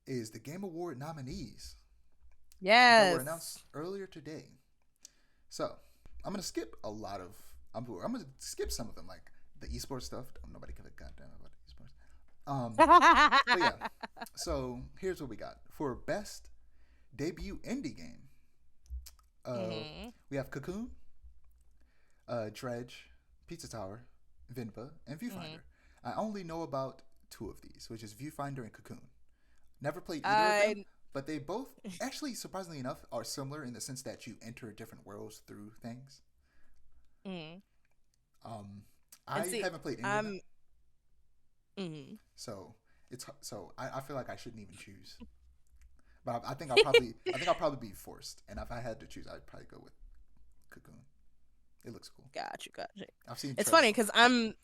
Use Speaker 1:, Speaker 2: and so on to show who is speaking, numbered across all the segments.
Speaker 1: is the Game Award nominees that were
Speaker 2: Yes.
Speaker 1: announced earlier today. So I'm gonna skip a lot of. I'm gonna skip some of them, like the esports stuff. Nobody can goddamn about esports. But yeah. So here's what we got for best debut indie game.
Speaker 2: hmm
Speaker 1: We have Cocoon, Dredge, Pizza Tower, Vinpa, and
Speaker 2: hmm
Speaker 1: Viewfinder. I only know about two of these, which is Viewfinder and Cocoon. Never played either of them,
Speaker 2: I
Speaker 1: but they both, actually, surprisingly enough, are similar in the sense that you enter different worlds through things.
Speaker 2: mm.
Speaker 1: Um,
Speaker 2: And
Speaker 1: I
Speaker 2: see,
Speaker 1: haven't played any of them,
Speaker 2: I'm mm.
Speaker 1: so I feel like I shouldn't even choose. But I think I'll probably be forced. And if I had to choose, I'd probably go with Cocoon. It looks cool.
Speaker 2: Got you, got you.
Speaker 1: I've seen
Speaker 2: It's
Speaker 1: trailers
Speaker 2: funny
Speaker 1: for it.
Speaker 2: because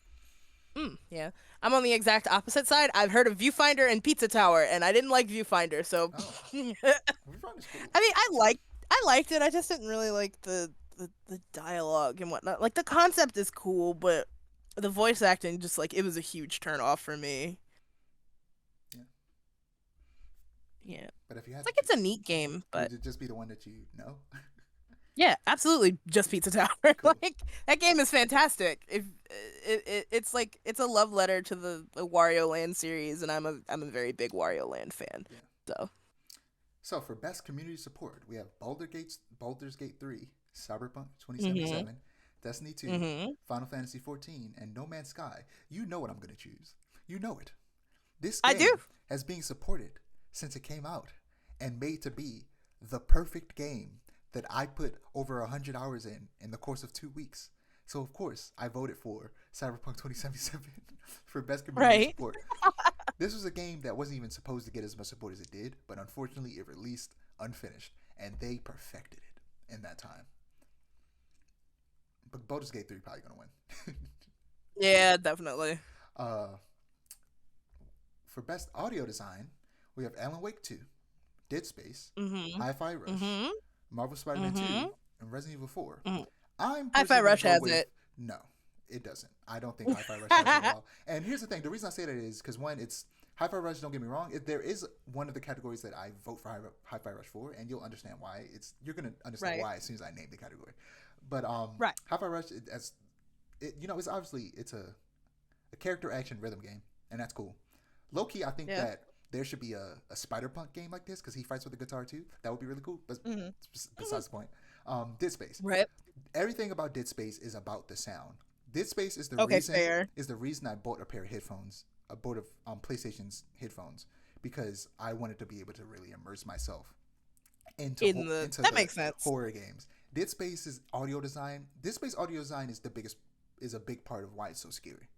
Speaker 2: yeah, I'm on the exact opposite side. I've heard of Viewfinder and Pizza Tower, and I didn't like Viewfinder, so
Speaker 1: Oh,
Speaker 2: I
Speaker 1: Viewfinder's cool.
Speaker 2: mean, I liked it. I just didn't really like the dialogue and whatnot. Like the concept is cool, but the voice acting just like it was a huge turn off for me.
Speaker 1: Yeah,
Speaker 2: Yeah,
Speaker 1: but if you had
Speaker 2: it's
Speaker 1: to
Speaker 2: like it's a
Speaker 1: choose,
Speaker 2: neat game, but
Speaker 1: would it just be the one that you know?
Speaker 2: yeah, absolutely, just Pizza Tower.
Speaker 1: Cool.
Speaker 2: Like that game is fantastic. If it's like it's a love letter to the Wario Land series, and I'm a very big Wario Land fan.
Speaker 1: Yeah.
Speaker 2: So.
Speaker 1: So for best community support, we have Baldur's Gate 3, Cyberpunk
Speaker 2: Mhm.
Speaker 1: 2077, Destiny 2,
Speaker 2: Mhm.
Speaker 1: Final Fantasy 14, and No Man's Sky. You know what I'm going to choose. You know it. This
Speaker 2: I do.
Speaker 1: game has been supported since it came out and made to be the perfect game that I put over 100 hours in the course of 2 weeks. So of course I voted for Cyberpunk 2077 for best community
Speaker 2: Right.
Speaker 1: support. This was a game that wasn't even supposed to get as much support as it did, but unfortunately it released unfinished, and they perfected it in that time. But Baldur's Gate 3 probably gonna win.
Speaker 2: Yeah, definitely.
Speaker 1: uh, for best audio design, we have Alan Wake 2, Dead Space,
Speaker 2: Mhm.
Speaker 1: Hi-Fi Rush,
Speaker 2: Mhm.
Speaker 1: Marvel Spider-Man 2,
Speaker 2: Mhm.
Speaker 1: and Resident Evil 4.
Speaker 2: Mhm.
Speaker 1: I'm
Speaker 2: Hi-Fi
Speaker 1: personally gonna
Speaker 2: Rush
Speaker 1: go
Speaker 2: has
Speaker 1: with
Speaker 2: it.
Speaker 1: no. It doesn't. I don't think Hi-Fi Rush has it at all. And here's the thing: the reason I say that is because one, it's Hi-Fi Rush. Don't get me wrong. There is one of the categories that I vote for Hi-Fi Rush for, and you'll understand why. You're gonna understand
Speaker 2: Right.
Speaker 1: why as soon as I name the category. But
Speaker 2: Right.
Speaker 1: Hi-Fi Rush, it's obviously it's a character action rhythm game, and that's cool. Low key, I think
Speaker 2: Yeah.
Speaker 1: that there should be a Spider Punk game like this because he fights with a guitar too. That would be really cool. But
Speaker 2: Mhm. Mhm.
Speaker 1: besides the point, Dead Space.
Speaker 2: Right.
Speaker 1: Everything about Dead Space is about the sound. Dead Space
Speaker 2: Okay, fair.
Speaker 1: is the reason I bought a pair of headphones, a board of PlayStation's headphones, because I wanted to be able to really immerse myself
Speaker 2: In the
Speaker 1: into
Speaker 2: That
Speaker 1: the
Speaker 2: makes sense.
Speaker 1: horror games. Dead Space's audio design. Dead Space audio design is a big part of why it's so scary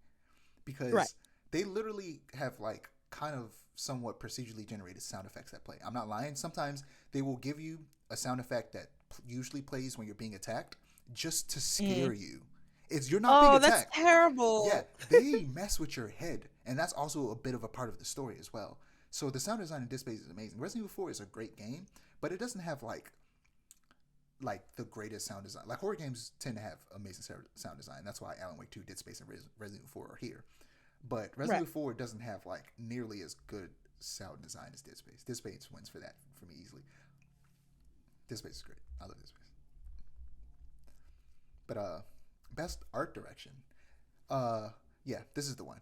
Speaker 2: Right.
Speaker 1: because they literally have like kind of somewhat procedurally generated sound effects that play. I'm not lying. Sometimes they will give you a sound effect that usually plays when you're being attacked just to
Speaker 2: Mhm.
Speaker 1: scare you. It's you're not being
Speaker 2: Oh, that's
Speaker 1: attacked. Yeah,
Speaker 2: terrible.
Speaker 1: they mess with your head, and that's also a bit of a part of the story as well. So the sound design in Dead Space is amazing. Resident Evil 4 is a great game, but it doesn't have like the greatest sound design. Like horror games tend to have amazing sound design. That's why Alan Wake 2, Dead Space, and Resident Evil 4 are here. But Resident
Speaker 2: Right.
Speaker 1: Evil 4 doesn't have like nearly as good sound design as Dead Space. Dead Space wins for that for me easily. Dead Space is great. I love Dead Space. But best art direction. Uh, yeah, this is the one.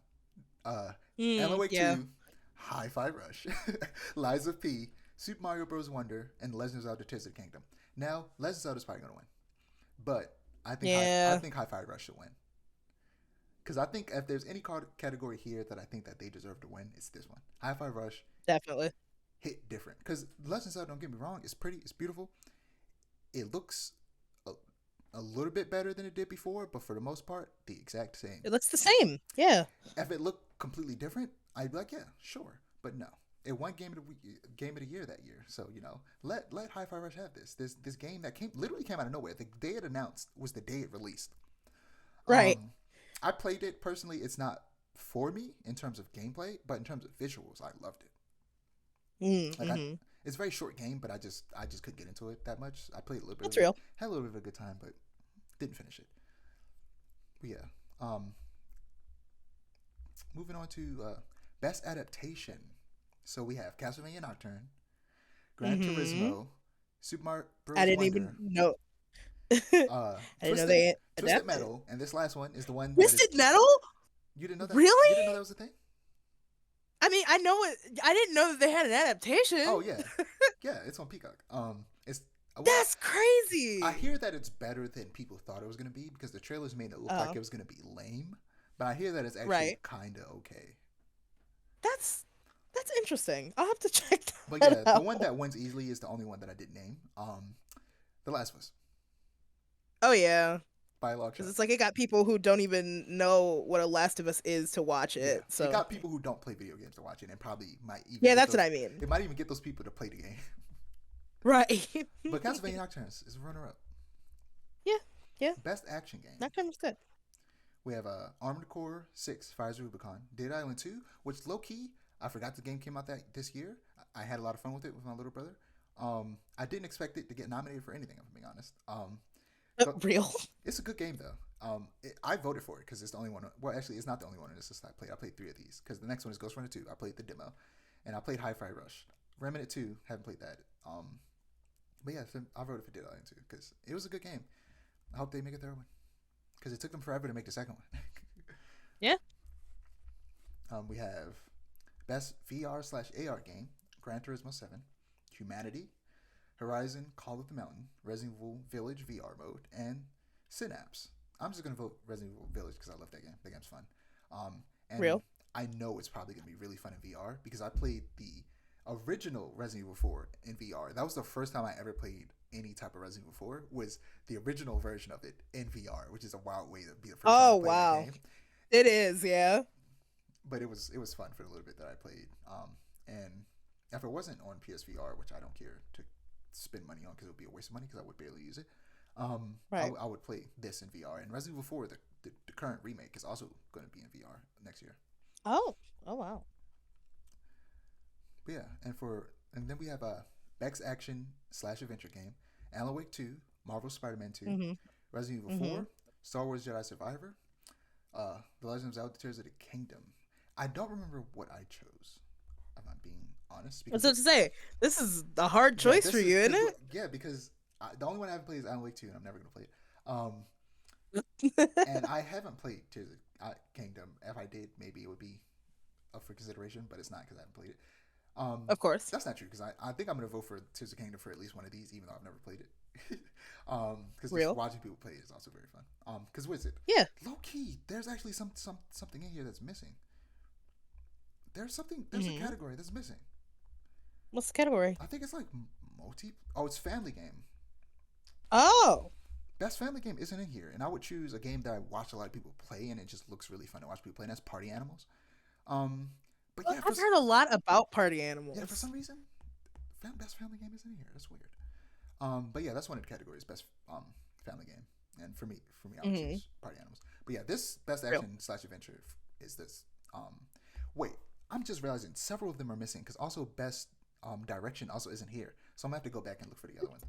Speaker 1: Uh, Alan Wake
Speaker 2: Yeah.
Speaker 1: 2, Hi-Fi Rush, Lies of P, Super Mario Bros. Wonder, and Legend of Zelda: Tears of the Kingdom. Now, Legend of Zelda is probably gonna win, but I
Speaker 2: Yeah.
Speaker 1: think Hi-Fi Rush should win because I think if there's any category here that I think that they deserve to win, it's this one. Hi-Fi Rush
Speaker 2: Definitely.
Speaker 1: hit different because Legend of Zelda. Don't get me wrong, it's pretty, it's beautiful. It looks a, a little bit better than it did before, but for the most part, the exact same.
Speaker 2: It looks the same. Yeah.
Speaker 1: If it looked completely different, I'd be like, yeah, sure. But no, it won game of the year that year. So let Hi-Fi Rush have this game that came out of nowhere. The day it announced was the day it released.
Speaker 2: Right.
Speaker 1: I played it personally. It's not for me in terms of gameplay, but in terms of visuals, I loved it. Like
Speaker 2: Mm-hmm.
Speaker 1: it's a very short game, but I just couldn't get into it that much. I played a little bit of
Speaker 2: That's
Speaker 1: it,
Speaker 2: real.
Speaker 1: had a little bit of a good time, but didn't finish it. But yeah, moving on to best adaptation. So we have Castlevania Nocturne, Gran
Speaker 2: Mm-hmm.
Speaker 1: Turismo, Super Mario
Speaker 2: I
Speaker 1: Bros.
Speaker 2: didn't even
Speaker 1: Wonder,
Speaker 2: know. I didn't know
Speaker 1: Twisted
Speaker 2: they
Speaker 1: Twisted
Speaker 2: adapted.
Speaker 1: Metal, and this last one is the one that is.
Speaker 2: Twisted Metal?
Speaker 1: You didn't know that? You
Speaker 2: Really?
Speaker 1: didn't know that was a thing?
Speaker 2: I mean, I know it. I didn't know that they had an
Speaker 1: Oh
Speaker 2: adaptation.
Speaker 1: yeah, yeah. It's on Peacock. It's well,
Speaker 2: That's
Speaker 1: I
Speaker 2: crazy.
Speaker 1: hear that it's better than people thought it was gonna be because the trailers made it look like
Speaker 2: Oh,
Speaker 1: it was gonna be lame, but I hear that it's actually
Speaker 2: right.
Speaker 1: kind of okay.
Speaker 2: That's that's interesting. I'll have to check
Speaker 1: But
Speaker 2: that
Speaker 1: yeah, the
Speaker 2: out.
Speaker 1: one that wins easily is the only one that I didn't name. The Last of Us
Speaker 2: Oh yeah,
Speaker 1: by a long
Speaker 2: because
Speaker 1: shot.
Speaker 2: it's like it got people who don't even know what a Last of Us is to watch
Speaker 1: Yeah,
Speaker 2: it.
Speaker 1: it
Speaker 2: So
Speaker 1: got people who don't play video games to watch it, and probably might even
Speaker 2: yeah,
Speaker 1: get
Speaker 2: that's what
Speaker 1: those.
Speaker 2: I mean.
Speaker 1: It might even get those people to play the game.
Speaker 2: Right.
Speaker 1: But Castlevania Nocturnes is runner up.
Speaker 2: Yeah, yeah.
Speaker 1: Best action game.
Speaker 2: That kind of good.
Speaker 1: We have Armored Core 6, Fires of Rubicon, Dead Island 2, which low key, I forgot the game came out that this year. I had a lot of fun with it with my little brother. I didn't expect it to get nominated for anything, if I'm being honest. But
Speaker 2: Real.
Speaker 1: it's a good game though. I voted for it because it's the only one. Well, actually, it's not the only one in this list I played. I played three of these because the next one is Ghost Runner 2. I played the demo, and I played Hi-Fi Rush. Remnant 2, haven't played that. But yeah, so I voted for Dead Island 2 because it was a good game. I hope they make a third one because it took them forever to make the second one.
Speaker 2: Yeah.
Speaker 1: We have Best VR/AR Game, Gran Turismo 7, Humanity, Horizon Call of the Mountain, Resident Evil Village VR mode, and Synapse. I'm just gonna vote Resident Evil Village because I love that game. That game's fun. And
Speaker 2: Real.
Speaker 1: I know it's probably gonna be really fun in VR because I played the original Resident Evil 4 in VR. That was the first time I ever played any type of Resident Evil 4. Was the original version of it in VR, which is a wild way to be the first time to
Speaker 2: Oh
Speaker 1: play that
Speaker 2: wow.
Speaker 1: game.
Speaker 2: It is. Yeah.
Speaker 1: But it was fun for the little bit that I played. And if it wasn't on PSVR, which I don't care to spend money on because it would be a waste of money because I would barely use it.
Speaker 2: Right.
Speaker 1: I would play this in VR. And Resident Evil 4, the current remake, is also going to be in VR next year.
Speaker 2: Oh. Oh wow.
Speaker 1: But yeah, and then we have a Bex action/adventure game, Alan Wake 2, Marvel Spider-Man 2,
Speaker 2: Mhm.
Speaker 1: Resident Evil
Speaker 2: Mhm.
Speaker 1: 4, Star Wars Jedi Survivor, The Legend of Zelda: Tears of the Kingdom. I don't remember what I chose. If I'm being honest,
Speaker 2: What's
Speaker 1: because
Speaker 2: up to say? This is a hard
Speaker 1: yeah,
Speaker 2: choice for
Speaker 1: this is
Speaker 2: you, isn't
Speaker 1: because
Speaker 2: it?
Speaker 1: the only one I haven't played is Alan Wake 2, and I'm never gonna play it. And I haven't played Tears of Kingdom. If I did, maybe it would be up for consideration, but it's not because I haven't played it.
Speaker 2: Of course.
Speaker 1: That's not true because I think I'm gonna vote for Tears of Kingdom for at least one of these, even though I've never played it. Because just
Speaker 2: Real.
Speaker 1: watching people play it is also very fun. Because what is it?
Speaker 2: Yeah.
Speaker 1: Low key, there's actually something in here that's missing. There's something. There's a
Speaker 2: Mhm.
Speaker 1: category that's missing.
Speaker 2: What's the category?
Speaker 1: I think it's like multi. Oh, it's family game.
Speaker 2: Oh.
Speaker 1: Best family game isn't in here, and I would choose a game that I watch a lot of people play, and it just looks really fun to watch people play. And that's Party Animals. Um, but
Speaker 2: Well,
Speaker 1: yeah,
Speaker 2: I've heard a lot about party
Speaker 1: for
Speaker 2: animals.
Speaker 1: some reason, best family game isn't in here. That's weird. But yeah, that's one of the categories, best family game. And for me, I would
Speaker 2: Mhm.
Speaker 1: choose Party Animals. But yeah, this best
Speaker 2: Real.
Speaker 1: action/adventure is this. Wait, I'm just realizing several of them are missing because also best direction also isn't here. So I'm gonna have to go back and look for the other one.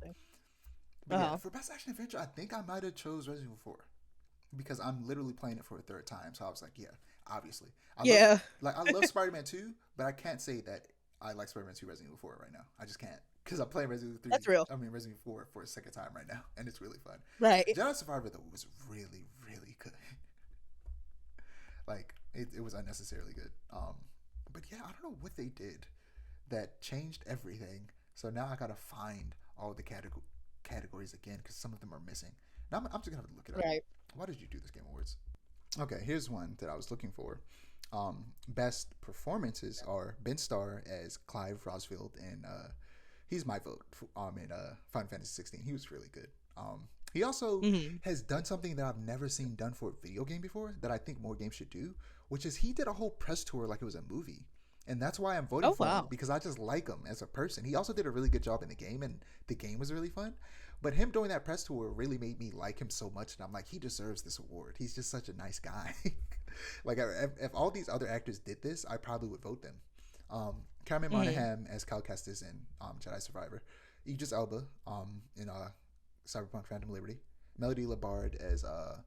Speaker 1: But
Speaker 2: Uh
Speaker 1: yeah,
Speaker 2: huh.
Speaker 1: for best action adventure, I think I might have chose Resident Evil 4 because I'm literally playing it for a third time. So I was like, yeah, obviously,
Speaker 2: Yeah.
Speaker 1: I love Spider-Man 2, but I can't say that I like Spider-Man 2 Resident Evil 4 right now. I just can't because I'm playing Resident Evil 3.
Speaker 2: That's real.
Speaker 1: I mean Resident Evil 4 for a second time right now, and it's really fun.
Speaker 2: Right.
Speaker 1: Jedi Survivor though was really really good. Like it was unnecessarily good. But yeah, I don't know what they did that changed everything. So now I gotta find all the categories again because some of them are missing. Now I'm just gonna have to look it up.
Speaker 2: Right.
Speaker 1: Why did you do this Game Awards? Okay, here's one that I was looking for. Best performances are Ben Starr as Clive Rosfield, and he's my vote in Final Fantasy 16. He was really good. He also
Speaker 2: Mhm.
Speaker 1: has done something that I've never seen done for a video game before that I think more games should do, which is he did a whole press tour like it was a movie. And that's why I'm voting
Speaker 2: Oh
Speaker 1: for him
Speaker 2: wow.
Speaker 1: because I just like him as a person. He also did a really good job in the game, and the game was really fun. But him doing that press tour really made me like him so much, and I'm like, he deserves this award. He's just such a nice guy. Like if all these other actors did this, I probably would vote them. Cameron
Speaker 2: Mhm.
Speaker 1: Monaghan as Cal Kestis in Jedi Survivor, Idris Elba in Cyberpunk Phantom Liberty, Melody Labarde as um,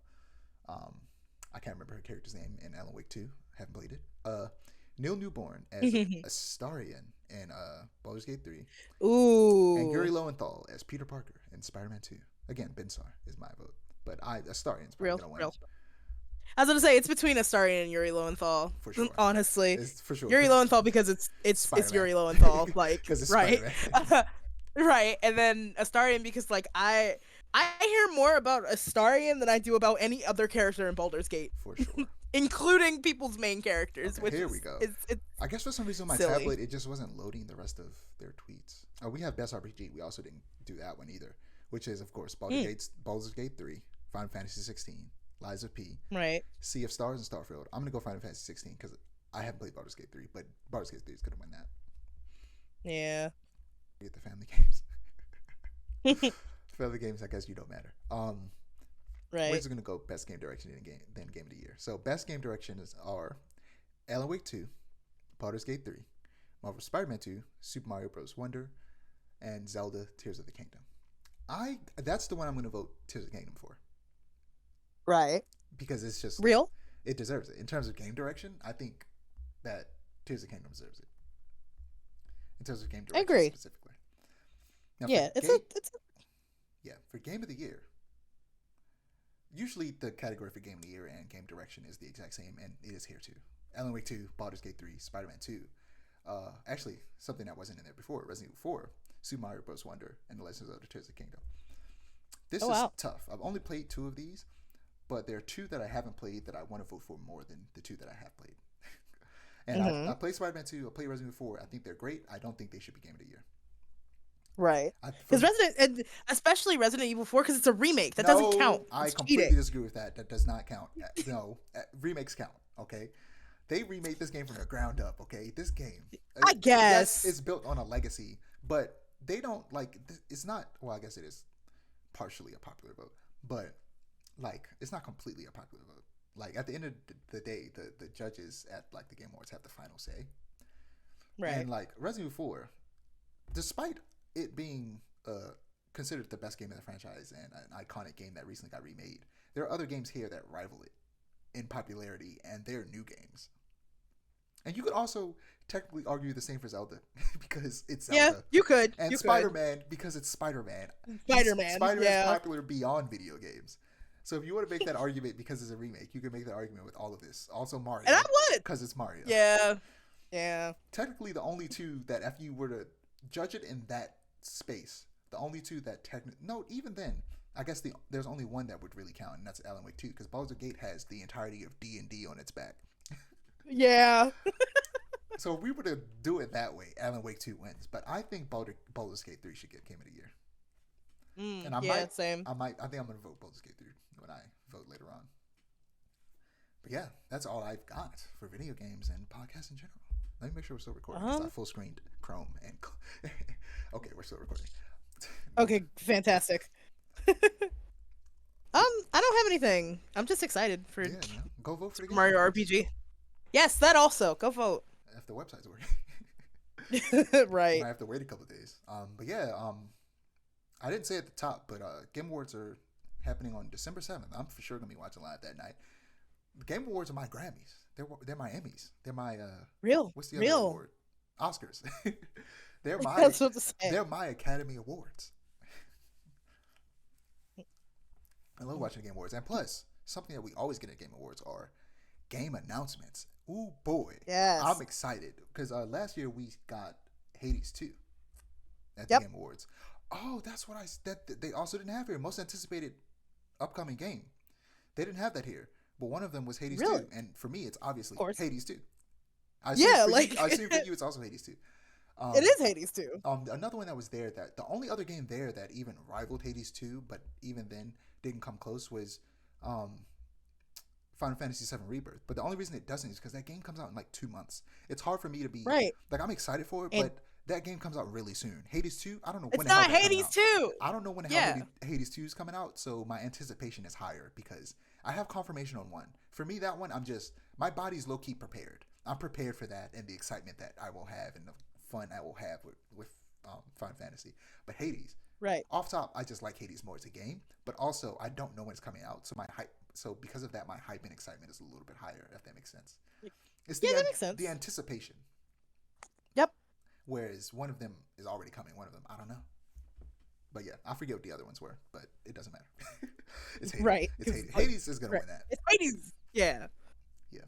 Speaker 1: I can't remember her character's name in Alan Wake 2. Haven't played it. Neil Newborn as Astarion in Baldur's Gate 3, and Yuri
Speaker 2: Ooh,
Speaker 1: Lowenthal as Peter Parker in Spider-Man 2. Again, Ben Sar is my vote, but Astarion's probably
Speaker 2: real,
Speaker 1: gonna win
Speaker 2: real. I was gonna say it's between Astarion and Yuri Lowenthal.
Speaker 1: for sure.
Speaker 2: Honestly,
Speaker 1: It's for sure
Speaker 2: Yuri
Speaker 1: because
Speaker 2: Lowenthal because it's
Speaker 1: Spider-Man,
Speaker 2: Yuri Lowenthal, like
Speaker 1: because it's
Speaker 2: right,
Speaker 1: Spider-Man
Speaker 2: right, and then Astarion because like I hear more about Astarion than I do about any other character in Baldur's Gate,
Speaker 1: for sure.
Speaker 2: including people's main characters,
Speaker 1: Okay,
Speaker 2: which
Speaker 1: here we go.
Speaker 2: it's
Speaker 1: I guess for some reason on my
Speaker 2: silly.
Speaker 1: tablet it just wasn't loading the rest of their tweets. Oh, we have Best RPG. We also didn't do that one either, which is of course Baldur's Gate 3, Final Fantasy 16, Lies of P,
Speaker 2: Right.
Speaker 1: Sea of Stars, and Starfield. I'm gonna go Final Fantasy 16 because I haven't played Baldur's Gate 3, but Baldur's Gate 3 is gonna win that.
Speaker 2: Yeah.
Speaker 1: Get the family games. Family games, I guess you don't matter. We're
Speaker 2: Right.
Speaker 1: just gonna go best game direction in game, then game of the year. So best game directions are Alan Wake 2, Baldur's Gate 3, Marvel Spider-Man 2, Super Mario Bros. Wonder, and Zelda Tears of the Kingdom. That's the one I'm gonna vote Tears of the Kingdom for
Speaker 2: Right.
Speaker 1: because it's just
Speaker 2: Real.
Speaker 1: it deserves it in terms of game direction. I think that Tears of the Kingdom deserves it in terms of game
Speaker 2: I
Speaker 1: direction
Speaker 2: agree.
Speaker 1: specifically. Now,
Speaker 2: Yeah.
Speaker 1: for game of the year, usually the category for game of the year and game direction is the exact same, and it is here too. Alan Wake 2, Baldur's Gate 3, Spider-Man 2. Actually, something that wasn't in there before, Resident Evil 4, Super Mario Bros. Wonder, and The Legend of Zelda Tears of the Kingdom. This
Speaker 2: Oh
Speaker 1: is
Speaker 2: wow.
Speaker 1: tough. I've only played 2 of these, but there are 2 that I haven't played that I want to vote for more than the 2 that I have played. And I played Spider-Man 2, I played Resident Evil 4. I think they're great. I don't think they should be game of the year.
Speaker 2: Right. Because especially Resident Evil 4, because it's a remake. That doesn't count.
Speaker 1: I
Speaker 2: It's
Speaker 1: completely
Speaker 2: cheating.
Speaker 1: disagree with that. That does not count. No, remakes count. Okay, they remade this game from the ground up. Okay, this game,
Speaker 2: I
Speaker 1: yes,
Speaker 2: guess.
Speaker 1: it's built on a legacy, but they don't like. It's not. Well, I guess it is partially a popular vote, but like it's not completely a popular vote. Like at the end of the day, the judges at like the Game Awards have the final say.
Speaker 2: Right.
Speaker 1: And like Resident Evil 4, despite it being considered the best game in the franchise and an iconic game that recently got remade, there are other games here that rival it in popularity, and they're new games. And you could also technically argue the same for Zelda because it's
Speaker 2: Yeah,
Speaker 1: Zelda.
Speaker 2: you could.
Speaker 1: And
Speaker 2: You
Speaker 1: Spider-Man because it's Spider-Man.
Speaker 2: Spider-Man.
Speaker 1: Spider-Man is
Speaker 2: Yeah.
Speaker 1: popular beyond video games. So if you want to make that argument because it's a remake, you can make that argument with all of this. Also Mario.
Speaker 2: And I would.
Speaker 1: Because it's Mario.
Speaker 2: Yeah. Yeah.
Speaker 1: Technically the only 2 that if you were to judge it in that space, the only 2 that technically, no, even then, I guess there's only one that would really count, and that's Alan Wake 2, because Baldur's Gate has the entirety of D&D on its back.
Speaker 2: Yeah.
Speaker 1: So if we were to do it that way, Alan Wake 2 wins. But I think Baldur's Gate 3 should get Game of the Year. And
Speaker 2: Same.
Speaker 1: I think I'm going to vote Baldur's Gate 3 when I vote later on. But yeah, that's all I've got for video games and podcasts in general. Let me make sure we're still recording because I full screened Chrome and okay, we're still recording.
Speaker 2: Okay, fantastic. I don't have anything. I'm just excited for
Speaker 1: Go vote for the game.
Speaker 2: Mario RPG. Yes, that also. Go vote.
Speaker 1: If the website's working.
Speaker 2: Right.
Speaker 1: I have to wait a couple of days. But yeah, I didn't say at the top, but Game Awards are happening on December 7th. I'm for sure gonna be watching live that night. The Game Awards are my Grammys. They're my Emmys. They're my
Speaker 2: Real.
Speaker 1: what's the other award? Oscars. they're my
Speaker 2: That's what to say.
Speaker 1: they're my Academy Awards. I love watching Game Awards, and plus something that we always get at Game Awards are game announcements. Ooh boy,
Speaker 2: Yes.
Speaker 1: I'm excited because last year we got Hades 2 at the Game Awards. Oh, that's what that they also didn't have here. Most anticipated upcoming game. They didn't have that here, but one of them was Hades 2, and for me, it's obviously Hades 2. I assume for you, it's also Hades 2.
Speaker 2: It is Hades 2.
Speaker 1: Another one that was there that the only other game there that even rivaled Hades 2, but even then didn't come close was Final Fantasy VII Rebirth. But the only reason it doesn't is because that game comes out in like 2 months. It's hard for me to be like I'm excited for it, but that game comes out really soon. Hades 2, I don't know when the hell
Speaker 2: it's not Hades 2.
Speaker 1: I don't know when the hell Hades 2 is coming out, so my anticipation is higher because I have confirmation on one. For me, that one, my body's low-key prepared. I'm prepared for that and the excitement that I will have and the fun I will have with Final Fantasy. But Hades, off top, I just like Hades more as a game, but also I don't know when it's coming out, so my hype So because of that, my hype and excitement is a little bit higher, if that makes sense. It's
Speaker 2: Yeah, that makes sense.
Speaker 1: the anticipation.
Speaker 2: Yep.
Speaker 1: Whereas one of them is already coming. One of them, I don't know. But yeah, I forget what the other ones were, but it doesn't matter. It's Hades.
Speaker 2: Right.
Speaker 1: It's Hades. Hades is gonna
Speaker 2: Right.
Speaker 1: win that.
Speaker 2: It's Hades. Yeah.
Speaker 1: Yeah.